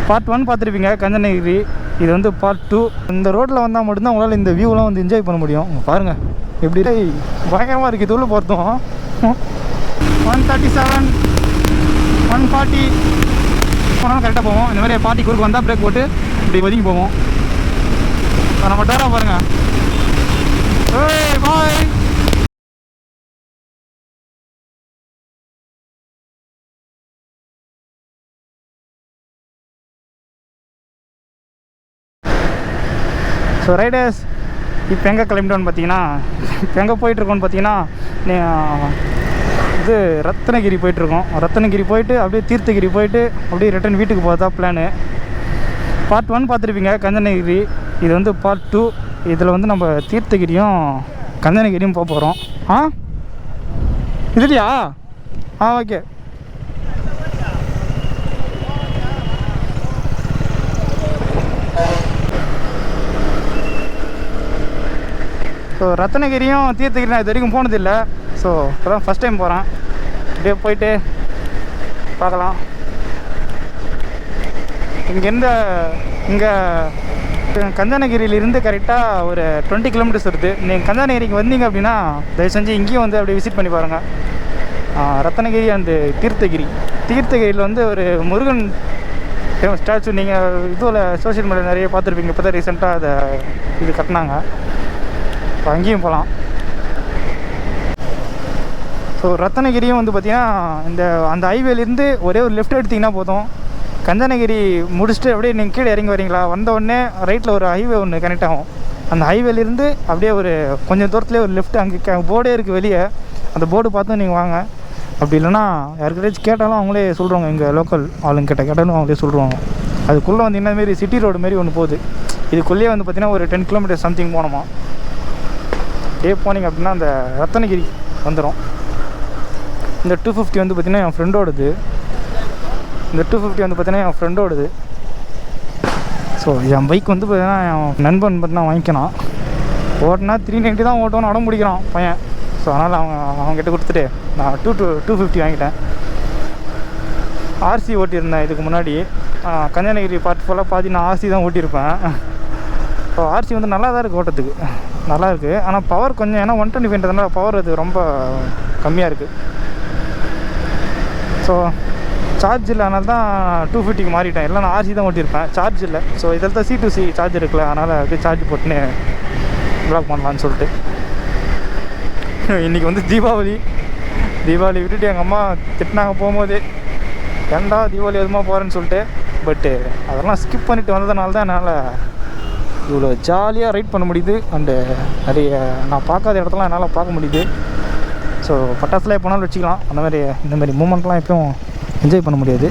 Part 1 பார்த்துருப்பீங்க கஞ்சனகிரி. இது வந்து பார்ட் 2. இந்த ரோட்டில் வந்தால் மட்டும்தான் உங்களால் இந்த வியூலாம் வந்து என்ஜாய் பண்ண முடியும். பாருங்கள் எப்படி பயங்கரமாக இருக்குது. இது உள்ள போகிறதும் 137 140 போனாலும் கரெக்டாக போவோம். இந்த மாதிரி பார்ட்டி குறுக்கு வந்தால் பிரேக் போட்டு இப்படி ஒதுங்கி போவோம். நம்ம டேரா பாருங்கள். ஏய் பாய். ஸோ ரைடர்ஸ் இப்போ எங்கே கிளம்பிட்டோன்னு பார்த்தீங்கன்னா, இப்போ எங்கே போயிட்டுருக்கோன்னு பார்த்தீங்கன்னா, இது ரத்னகிரி போயிட்டுருக்கோம். ரத்னகிரி போயிட்டு அப்படியே தீர்த்தகிரி போயிட்டு அப்படியே ரிட்டன் வீட்டுக்கு போகிறதா பிளானு. பார்ட் 1 பார்த்துருப்பீங்க கஞ்சனகிரி. இது வந்து பார்ட் 2. இதில் வந்து நம்ம தீர்த்தகிரியும் கஞ்சனகிரியும் போக போகிறோம். இதுலையா? ஓகே. ஸோ ரத்னகிரியும் தீர்த்தகிரி நான் இது வரைக்கும் போனதில்லை. ஸோ இப்போ தான் ஃபஸ்ட் டைம் போகிறேன். அப்படியே போயிட்டு பார்க்கலாம். இங்கே கஞ்சனகிரியிலிருந்து கரெக்டாக ஒரு 20 கிலோமீட்டர்ஸ் வருது. நீங்கள் கஞ்சனகிரிக்கு வந்தீங்க அப்படின்னா தயவு செஞ்சு இங்கேயும் வந்து அப்படியே விசிட் பண்ணி பாருங்கள். ரத்னகிரி அண்டு தீர்த்தகிரியில் வந்து ஒரு முருகன் ஸ்டாச்சு நீங்கள் இதில் சோஷியல் மீடியா நிறைய பார்த்துருப்பீங்க. இப்போ தான் ரீசெண்டாக அதை இது கட்டினாங்க. ஸோ அங்கேயும் போகலாம். ஸோ ரத்னகிரியும் வந்து பார்த்திங்கன்னா அந்த ஹைவேலேருந்து ஒரே ஒரு லெஃப்ட் எடுத்திங்கன்னா போதும். கஞ்சனகிரி முடிச்சுட்டு அப்படியே நீங்கள் கீழே இறங்கி வரீங்களா, வந்த உடனே ரைட்டில் ஒரு ஹைவே ஒன்று கனெக்ட் ஆகும். அந்த ஹைவேலேருந்து அப்படியே ஒரு கொஞ்சம் தூரத்துலேயே ஒரு லெஃப்ட் அங்கே போர்டே இருக்குது வெளியே. அந்த போர்டு பார்த்து நீங்கள் வாங்க. அப்படி இல்லைனா யாருக்கிட்டாச்சும் கேட்டாலும் அவங்களே சொல்லுவாங்க. எங்கள் லோக்கல் ஆளுங்க கேட்டாலும் அவங்களே சொல்லுவாங்க. அதுக்குள்ளே வந்து இந்தமாரி சிட்டி ரோடு மாரி ஒன்று போகுது. இதுக்குள்ளேயே வந்து பார்த்திங்கன்னா ஒரு 10 கிலோமீட்டர் சம்திங் போனோமா. போனீங்க அப்படின்னா அந்த ரத்னகிரி வந்துடும். இந்த 250 வந்து பார்த்திங்கன்னா என் ஃப்ரெண்டோடது. ஸோ என் பைக் வந்து பார்த்தீங்கன்னா என் நண்பன் பார்த்தீங்கன்னா வாங்கிக்கணும். ஓட்டினா 390 தான் ஓட்டணும்னு அடம் பிடிக்கிறான் பையன். ஸோ அதனால் அவங்ககிட்ட கொடுத்துட்டு நான் 250 வாங்கிட்டேன். ஆர்சி ஓட்டியிருந்தேன் இதுக்கு முன்னாடி. கஞ்சனகிரி பார்ட் ஃபுல்லாக பாதி நான் ஆர்சி தான் ஓட்டியிருப்பேன். ஸோ ஆர்சி வந்து நல்லா தான் இருக்குது, ஓட்டத்துக்கு நல்லா இருக்குது. ஆனால் பவர் கொஞ்சம், ஏன்னா 125ன்றதுனால பவர் அது ரொம்ப கம்மியாக இருக்குது. ஸோ சார்ஜ் இல்லை, அதனால தான் 250க்கு மாறிட்டேன். இல்லை நான் ஆர்சி தான் ஓட்டியிருப்பேன், சார்ஜ் இல்லை. ஸோ இதில் தான் C2C சார்ஜ் இருக்குல்ல, அதனால் அப்படியே சார்ஜ் போட்டுன்னு ப்ளாக் பண்ணலான்னு சொல்லிட்டு. இன்றைக்கி வந்து தீபாவளி விட்டுட்டு எங்கள் அம்மா திட்டினாங்க போகும்போது, ஏன்டா தீபாவளி எதுமா போகிறேன்னு சொல்லிட்டு. பட்டு அதெல்லாம் ஸ்கிப் பண்ணிவிட்டு வந்ததுனால தான் என்னால் இவ்வளோ ஜாலியாக ரைட் பண்ண முடியுது. அண்டு நிறைய நான் பார்க்காத இடத்துலாம் என்னால் பார்க்க முடியுது. ஸோ பட்டாசுலாம் எப்போனாலும் வச்சுக்கலாம். இந்தமாதிரி மூமெண்ட்லாம் எப்பவும் என்ஜாய் பண்ண முடியாது.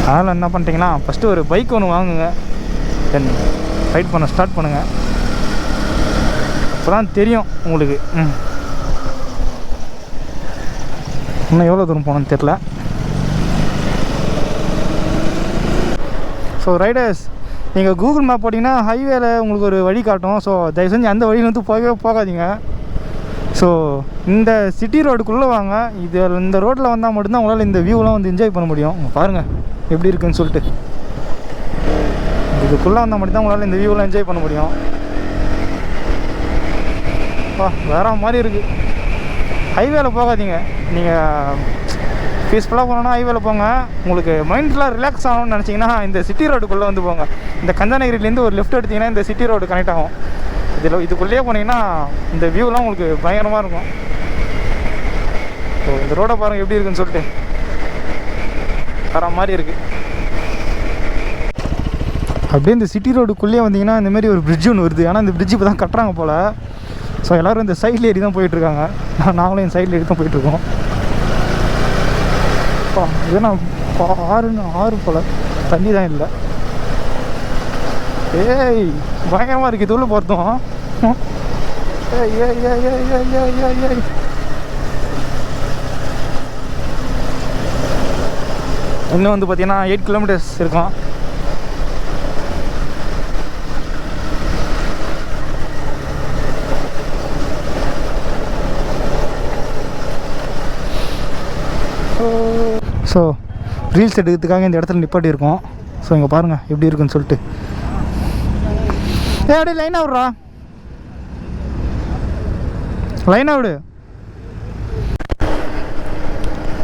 அதனால் என்ன பண்ணிட்டீங்கன்னா, ஃபஸ்ட்டு ஒரு பைக் ஒன்று வாங்குங்க, தென் ரைட் பண்ண ஸ்டார்ட் பண்ணுங்கள். அப்போ தான் தெரியும் உங்களுக்கு. இன்னும் எவ்வளோ தூரம் போகணுன்னு தெரில. ஸோ ரைடர்ஸ், நீங்கள் கூகுள் மேப் போட்டிங்கன்னா ஹைவேல உங்களுக்கு ஒரு வழி காட்டும். ஸோ தயவு செஞ்சு அந்த வழியில் வந்து போகாதீங்க. ஸோ இந்த சிட்டி ரோடுக்குள்ளே வாங்க. இந்த ரோட்டில் வந்தால் மட்டும்தான் உங்களால் இந்த வியூலாம் வந்து என்ஜாய் பண்ண முடியும். பாருங்கள் எப்படி இருக்குன்னு சொல்லிட்டு. இதுக்குள்ளே வந்தால் மட்டும்தான் உங்களால் இந்த வியூலாம் என்ஜாய் பண்ண முடியும். வேற மாதிரி இருக்குது. ஹைவேல போகாதீங்க. நீங்கள் பீஸ்ஃபுல்லாக போனோன்னா ஹைவேல போங்க. உங்களுக்கு மைண்ட்லாம் ரிலாக்ஸ் ஆகணும்னு நினச்சிங்கன்னா இந்த சிட்டி ரோடுக்குள்ளே வந்து போங்க. இந்த கஞ்சனகிரிலேருந்து ஒரு லெஃப்ட் எடுத்திங்கன்னா இந்த சிட்டி ரோடு கனெக்ட் ஆகும். இதுக்குள்ளேயே போனீங்கன்னா இந்த வியூலாம் உங்களுக்கு பயங்கரமாக இருக்கும். ஸோ இந்த ரோடை பாருங்கள் எப்படி இருக்குன்னு சொல்லிட்டு. வேற மாதிரி இருக்குது. அப்படியே இந்த சிட்டி ரோடுக்குள்ளேயே வந்தீங்கன்னா இந்தமாரி ஒரு பிரிட்ஜ் ஒன்று வருது. ஆனால் இந்த பிரிட்ஜ் இப்போ தான் கட்டுறாங்க போல். ஸோ எல்லோரும் இந்த சைடில் ஏறி தான் போயிட்டுருக்காங்க. நாங்களும் இந்த சைடில் ஏறி தான் போயிட்டுருக்கோம். இதுனா ஆறு போல், தண்ணி தான் இல்லை. ஏய் பயங்கரமாக இருக்குது. இது உள்ள போகிறதும் இன்னும் வந்து பார்த்தீங்கன்னா 8 கிலோமீட்டர்ஸ் இருக்கும். ஸோ ரீல்ஸ் எடுக்கிறதுக்காக இந்த இடத்துல நிப்பாட்டி இருக்கோம். ஸோ இங்கே பாருங்கள் எப்படி இருக்குன்னு சொல்லிட்டு. அப்படியே லைனாக விட்றா, லைனாக விடு.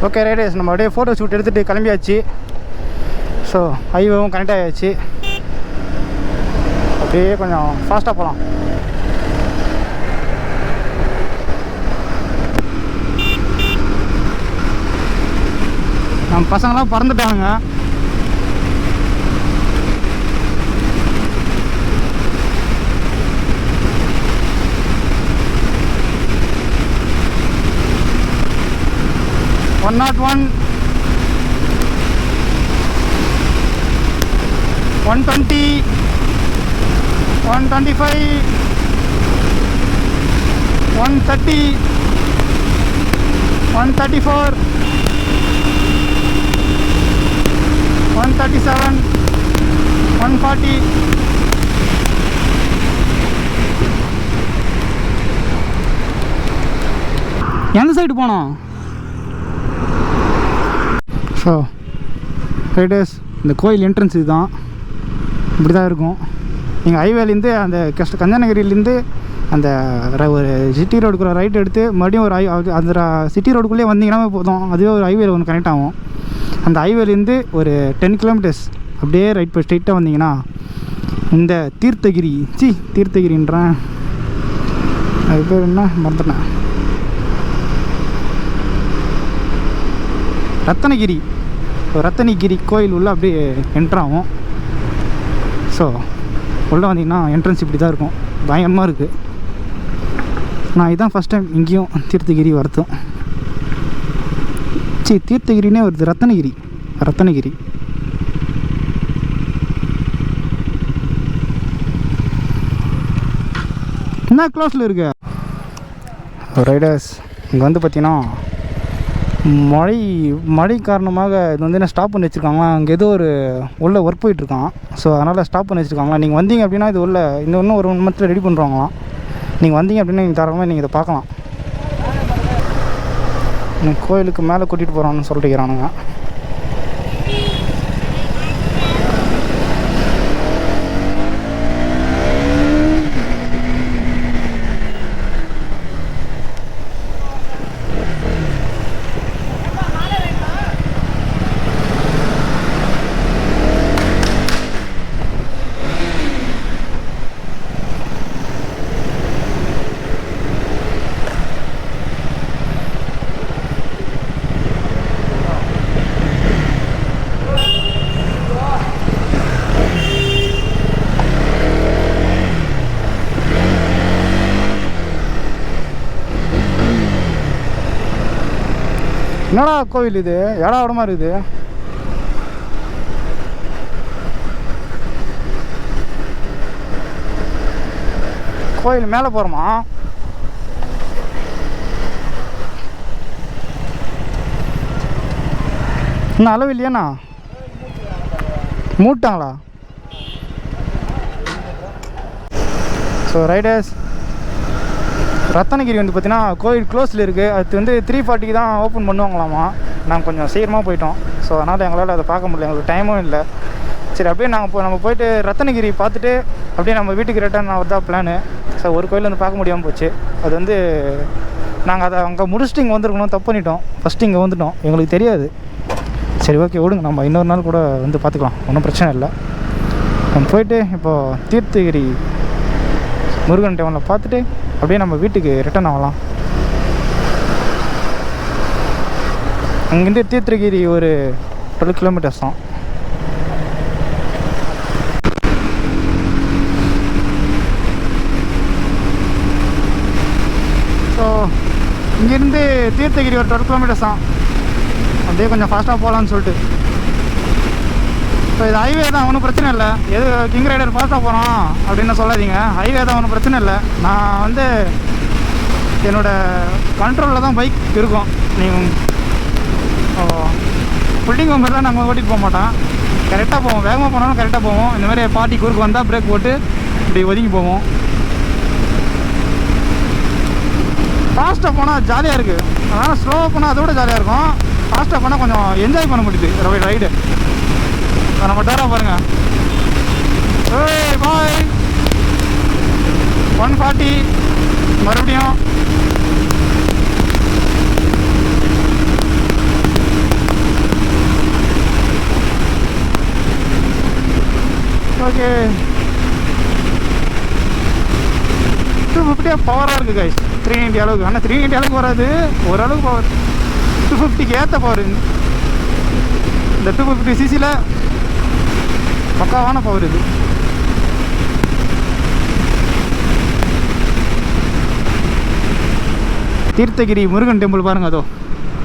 ஓகே ரைடர்ஸ், நம்ம அப்படியே ஃபோட்டோ ஷூட் எடுத்துகிட்டு கிளம்பியாச்சு. ஸோ ஹைவேவும் கனெக்ட் ஆகியாச்சு. அப்படியே கொஞ்சம் ஃபாஸ்ட்டாக போகலாம். நம்ம பசங்களாம் பறந்துட்டானுங்க. ஒன் 101, 120, 125, 130, 134, 137, 140. எந்த சைடு போனோம்? ஸோ ரைடர்ஸ், இந்த கோயில் என்ட்ரன்ஸ் இதுதான். இப்படி தான் இருக்கும். நீங்கள் ஹைவேலேருந்து அந்த கஞ்சனகிரிலேருந்து அந்த ஒரு சிட்டி ரோடுக்குள்ள ரைட் எடுத்து மறுபடியும் ஒரு அந்த சிட்டி ரோடுக்குள்ளே வந்தீங்கன்னா போதும், அதுவே ஒரு ஹைவேல ஒன்று கனெக்ட் ஆகும். அந்த ஹைவேலேருந்து ஒரு 10 கிலோமீட்டர்ஸ் அப்படியே ரைட் போய் ஸ்ட்ரெயிட்டாக வந்தீங்கன்னா இந்த தீர்த்தகிரின்றேன், அது பேர் என்ன மறந்துட்டேன், ரத்தனகிரி கோயில் உள்ள அப்படியே என்ட்ராகும். ஸோ உள்ளே வந்தீங்கன்னா என்ட்ரன்ஸ் இப்படி தான் இருக்கும். பயங்கரமாக இருக்குது. நான் இதுதான் ஃபஸ்ட் டைம் இங்கேயும் தீர்த்தகிரி வரதும். தீர்த்தகிரினே வருது, ரத்தனகிரி. என்ன க்ளோஸில் இருக்கு ரைடர்ஸ். இங்கே வந்து பார்த்தீங்கன்னா மழை காரணமாக இது வந்து என்ன ஸ்டாப் பண்ணி வச்சுருக்காங்களா. அங்கே ஏதோ ஒரு உள்ள ஒர்க் போயிட்டுருக்கான். ஸோ அதனால் ஸ்டாப் பண்ணி வச்சுருக்காங்களா. நீங்கள் வந்தீங்க அப்படின்னா இது உள்ள இன்னும் ஒரு 1 மந்த்தில் ரெடி பண்ணுறாங்களாம். நீங்கள் வந்தீங்க அப்படின்னா நீங்கள் தாராளமாக நீங்கள் இதை பார்க்கலாம். கோயிலுக்கு மேலே கூட்டிகிட்டு போகிறான்னு சொல்லிட்டுக்கிறானுங்க. என்னடா கோவில் இது, ஏடா இடமா இருக்குது. கோயில் மேலே போகிறோமா? இன்னும் அளவு இல்லையாண்ணா? மூட்டாங்களா? ஸோ ரைடர்ஸ், ரத்தனகிரி வந்து பார்த்தீங்கன்னா கோயில் க்ளோஸில் இருக்குது. அது வந்து 3:40 தான் ஓப்பன் பண்ணுவாங்களாமா. நாங்கள் கொஞ்சம் சீக்கிரமாக போயிட்டோம். ஸோ அதனால் எங்களால் அதை பார்க்க முடியல, எங்களுக்கு டைமும் இல்லை. சரி, அப்படியே நம்ம போயிட்டு ரத்தனகிரி பார்த்துட்டு அப்படியே நம்ம வீட்டுக்கு ரிட்டர்ன் ஆகிறதா பிளானு. ஸோ ஒரு கோயில் வந்து பார்க்க முடியாமல் போச்சு. அது வந்து நாங்கள் அதை அங்கே முடிச்சுட்டு இங்கே வந்துருக்கணும், தப்பு பண்ணிட்டோம். ஃபஸ்ட்டு இங்கே வந்துட்டோம், எங்களுக்கு தெரியாது. சரி ஓகே விடுங்க, நம்ம இன்னொரு நாள் கூட வந்து பார்த்துக்கலாம், ஒன்றும் பிரச்சனை இல்லை. நம்ம போயிட்டு இப்போது தீர்த்தகிரி முருகன் டெவனில் பார்த்துட்டு அப்படியே நம்ம வீட்டுக்கு ரிட்டர்ன் ஆகலாம். அங்கேருந்து தீர்த்தகிரி ஒரு 12 கிலோமீட்டர்ஸ் தான். ஸோ இங்கேருந்து தீர்த்தகிரி ஒரு 12 கிலோமீட்டர்ஸ் தான். அப்படியே கொஞ்சம் ஃபாஸ்ட்டாக போகலான்னு சொல்லிட்டு. ஸோ இது ஹைவே தான், ஒன்றும் பிரச்சனை இல்லை. எது கிங் ரைடர் ஃபாஸ்ட்டாக போகிறோம் அப்படின்னு சொல்லாதீங்க. ஹைவே தான், ஒன்றும் பிரச்சனை இல்லை. நான் வந்து என்னோடய கண்ட்ரோலில் தான் பைக் இருக்கும். நீங்கள் புல்டிங் மாதிரிலாம் நாங்கள் ஓட்டிகிட்டு போக மாட்டோம். கரெக்டாக போவோம், வேகமாக போனாலும் கரெக்டாக போவோம். இந்த மாதிரி பார்ட்டி குறுக்கு வந்தால் பிரேக் போட்டு இப்படி ஒதுங்கி போவோம். ஃபாஸ்ட்டாக போனால் ஜாலியாக இருக்குது. அதனால் ஸ்லோவாக போனால் அதோட ஜாலியாக இருக்கும். ஃபாஸ்ட்டாக போனால் கொஞ்சம் என்ஜாய் பண்ண முடியுது ரைடு. நம்ம டோரா பாருங்க. ஏய் பாய் 140 மறுபடியும். ஓகே 250 பவராக இருக்குது கைஸ். 390 அளவுக்கு. ஆனால் 390 அளவுக்கு வராது, ஓரளவுக்கு பவர். 250க்கு ஏற்ற பவர். இந்த 250 சிசியில் பக்காவான பவர் இது. தீர்த்தகிரி முருகன் டெம்பிள் பாருங்கள், அதோ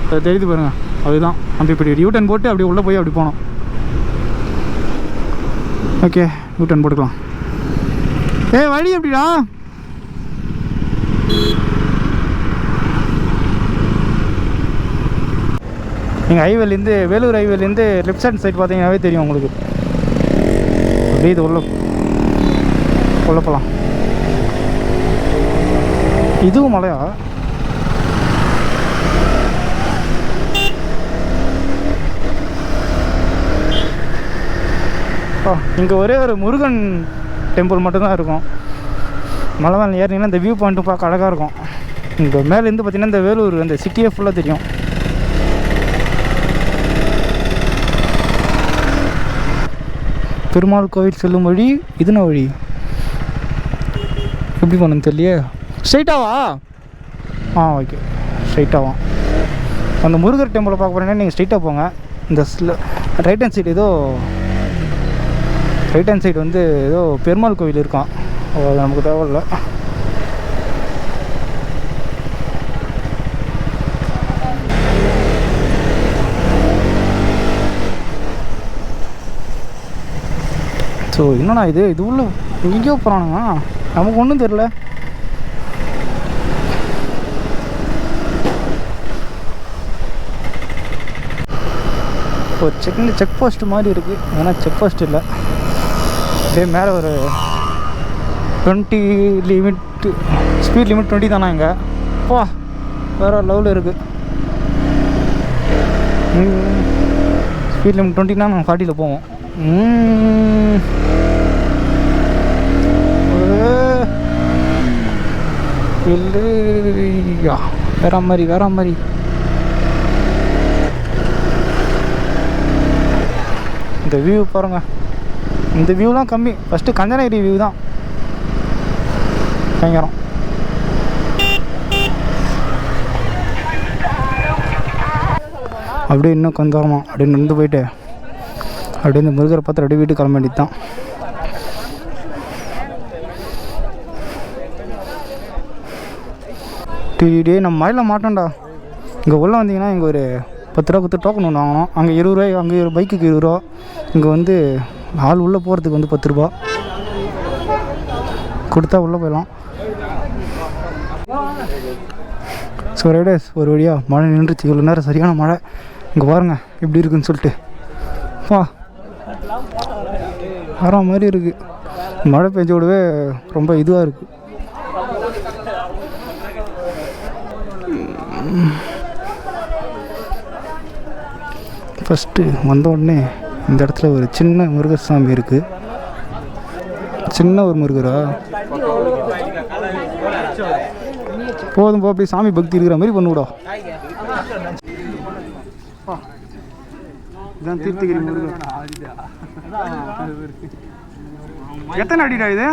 அது தெரியுது பாருங்கள், அதுதான். நம்ம இப்படி யூட்டன் போட்டு அப்படி உள்ளே போய் அப்படி போனோம். ஓகே யூட்டன் போட்டுக்கலாம். வழி எப்படிடா? நீங்கள் ஹைவேலேருந்து வேலூர் ஹைவேலேருந்து லெஃப்ட் சைட் பார்த்தீங்கன்னாவே தெரியும் உங்களுக்கு. அப்படியே இது உள்ள போகலாம். இதுவும் மலையா? இங்கே ஒரே ஒரு முருகன் டெம்பிள் மட்டும்தான் இருக்கும். மலை மேலே ஏறினீங்கன்னா இந்த வியூ பாயிண்ட்டும் பார்க்க அழகாக இருக்கும். இங்கே மேலேருந்து பார்த்தீங்கன்னா இந்த வேலூர் அந்த சிட்டியே ஃபுல்லாக தெரியும். பெருமாள் கோவில் செல்லும் வழி இதுனா வழி எப்படி போகணுன்னு தெரியலையே. ஸ்ட்ரைட்டாவா? ஓகே ஸ்ட்ரைட்டாவா. அந்த முருகர் டெம்பிளை பார்க்க போகிறீங்கன்னா நீங்கள் ஸ்ட்ரைட்டாக போங்க. இந்த ரைட் ஹேண்ட் சைடு வந்து ஏதோ பெருமாள் கோவில் இருக்கான். அது நமக்கு தேவையில்லை. ஸோ என்னண்ணா இது உள்ள எங்கேயோ போகிறானுங்க, நமக்கு ஒன்றும் தெரில. ஒரு செக் போஸ்ட் மாதிரி இருக்குது. ஏன்னா செக் போஸ்ட் இல்லை. இதே மேலே ஒரு 20 லிமிட், ஸ்பீட் லிமிட் 20 தானே இங்கே. வேறு லெவலில் இருக்குது. ஸ்பீட் லிமிட் 20னா நாங்கள் 40ல் போவோம். இல்லையா வேற மாதிரி. இந்த வியூ பாருங்கள். இந்த வியூலாம் கம்மி. ஃபஸ்ட்டு கஞ்சனகிரி வியூ தான் பயங்கரம். அப்படியே இன்னும் கொஞ்சம் அப்படியே நடந்து போயிட்டு அப்படியே இந்த முருகரை பார்த்து அப்படியே வீட்டுக்கு கிளம்ப வேண்டியது தான். டே நம்ம மழையில் மாட்டோம்டா. இங்கே உள்ளே வந்தீங்கன்னா இங்கே ஒரு 10 ரூபா கொடுத்து டோக்கன் ஒன்று வாங்கணும். அங்கே 20 ரூபாய், அங்கே ஒரு பைக்குக்கு 20 ரூபா. இங்கே வந்து ஆள் உள்ளே போகிறதுக்கு வந்து 10 ரூபா கொடுத்தா உள்ளே போயிடலாம். ஸோ ரைடர்ஸ் ஒரு வழியாக மழை நின்றுச்சு. இவ்வளோ நேரம் சரியான மழை. இங்கே பாருங்கள் எப்படி இருக்குன்னு சொல்லிட்டு வர மாதிரி இருக்குது. மழை பெஞ்ச விடவே ரொம்ப இதுவாக இருக்குது. ஃபஸ்ட்டு வந்த உடனே இந்த இடத்துல ஒரு சின்ன முருகர் சாமி இருக்குது. சின்ன ஒரு முருகரா போதும் போ. அப்படியே சாமி பக்தி இருக்கிற மாதிரி பண்ணுவிடா. இதான் தீர்த்தகிரி முருகர். எத்தனை அடிடா இது?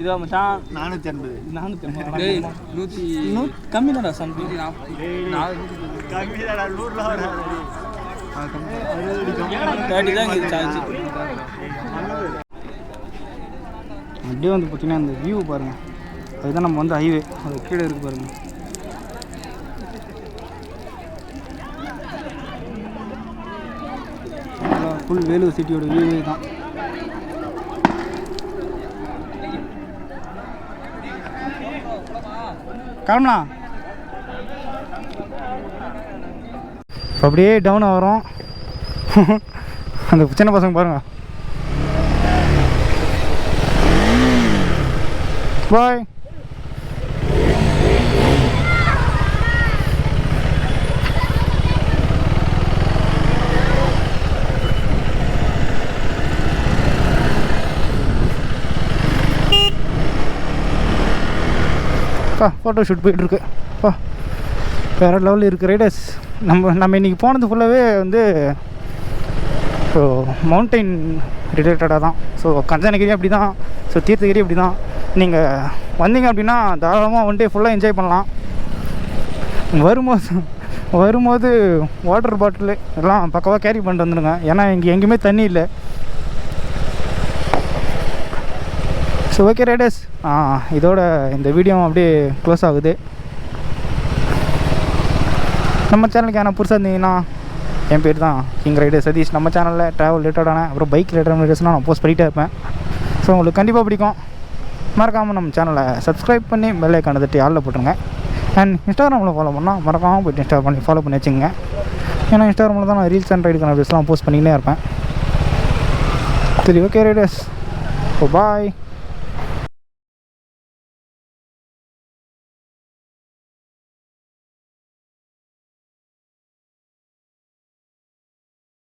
இதோ மச்சான் 480 கம்மி தான்டா. சம்திங் கம்மி தான்டா. 100 வராது. அப்படியே வந்து பார்த்தீங்கன்னா அந்த வியூ பாருங்கள். அதுதான் நம்ம வந்து ஹைவே. அது கீழே இருக்குது பாருங்கள். ஃபுல் வேலூர் சிட்டியோட வியூவே தான். கிளம்பலாம். அப்படியே டவுன் வரும். அந்த சின்ன பசங்க பாருங்கள். பாய். ஃபோட்டோ ஷூட் போயிட்டுருக்கு. வேறு லெவலில் இருக்குது ரைடர்ஸ். நம்ம இன்றைக்கி போனது ஃபுல்லாகவே வந்து ஸோ மவுண்டெயின் ரிலேட்டடாக தான். ஸோ கஞ்சனகிரி அப்படி தான், ஸோ தீர்த்தகிரி அப்படி தான். நீங்கள் வந்தீங்க அப்படின்னா தாராளமாக ஒன் டே ஃபுல்லாக என்ஜாய் பண்ணலாம். வரும்போது வாட்டர் பாட்டிலு எல்லாம் பக்கவாக கேரி பண்ணிட்டு வந்துடுங்க. ஏன்னா இங்கே எங்கேயுமே தண்ணி இல்லை. ஸோ ஓகே ரைடர்ஸ், இதோட இந்த வீடியோ அப்படியே க்ளோஸ் ஆகுது. நம்ம சேனலுக்கு ஏன்னா புதுசாக இருந்தீங்கன்னா என் பேர் தான் கிங் ரைடர் சதீஷ். நம்ம சேனலில் ட்ராவல் ரிலேட்டடான அப்புறம் பைக் ரிலேட்டடான வீடியோஸ்லாம் நான் போஸ்ட் பண்ணிகிட்டே இருப்பேன். ஸோ உங்களுக்கு கண்டிப்பாக பிடிக்கும். மறக்காமல் நம்ம சேனலை சப்ஸ்கிரைப் பண்ணி பெல் ஐக்கானை தட்டி ஆளில் போட்டுருங்க. அண்ட் இன்ஸ்டாகிராமில் ஃபாலோ பண்ணால் மறக்காமல் போய்ட்டு ஃபாலோ பண்ணி வச்சுங்க. ஏன்னா இன்ஸ்டாகிராமில் தான் நான் ரீல்ஸ் அண்ட் ரைடுக்கான வீடியோஸ்லாம் போஸ்ட் பண்ணிக்கிட்டே இருப்பேன். சரி ஓகே ரைடர்ஸ், பாய்.